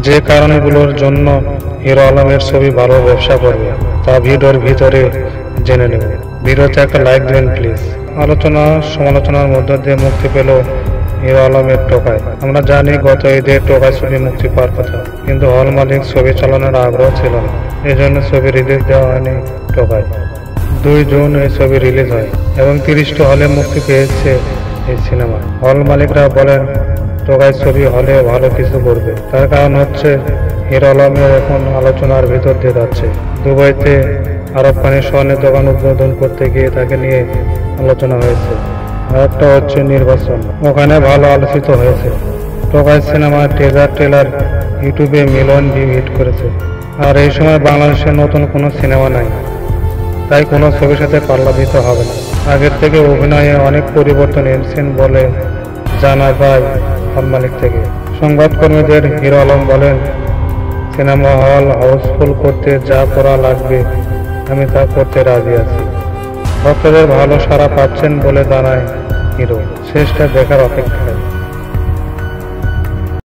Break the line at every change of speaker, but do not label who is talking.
যে কারণগুলোর জন্য হিরো আলমের ছবি ভালো ব্যবসা করবে তা ভিডিওর ভিতরে জেনে নেব। ভিডিওতে একটা লাইক দেবেন প্লিজ। আলোচনা সমালোচনার মধ্য দিয়ে মুক্তি পেল হিরো আলমের টোকাই। আমরা জানি গত ঈদে টোকাই ছবি মুক্তি পাওয়ার কথা, কিন্তু হল মালিক ছবি চালানোর আগ্রহ ছিল না, এই জন্য ছবি রিলিজ দেওয়া হয়নি টোকাই। 2 জুন এই ছবি রিলিজ হয় এবং 30টি হলে মুক্তি পেয়েছে এই সিনেমা। হল মালিকরা বলেন টোকাই ছবি হলে ভালো কিছু করবে, তার কারণ হচ্ছে হিরো আলমের এখন আলোচনার ভিতর দিয়ে যাচ্ছে। দুবাইতে আরব খানের স্বর্ণের দোকান উদ্বোধন করতে গিয়ে তাকে নিয়ে আলোচনা হয়েছে। আরেকটা হচ্ছে নির্বাচন, ওখানে ভালো আলোচিত হয়েছে। টোকাই সিনেমার ট্রেলার ইউটিউবে মিলিয়ন ভিউ হিট করেছে। আর এই সময় বাংলাদেশে নতুন কোনো সিনেমা নাই, তাই কোনো ছবির সাথে পাল্লা দিতে হবে না। আগের থেকে অভিনয়ে অনেক পরিবর্তন এনেছেন বলে জানা যায় হল মালিক থেকে। সংবাদকর্মীদের হিরো আলম বলেন, সিনেমা হল হাউসফুল করতে যা করা লাগবে আমি তা করতে রাজি আছি। ভক্তদের ভালো সাড়া পাচ্ছেন বলে জানায় হিরো। শেষটা দেখার অপেক্ষায়।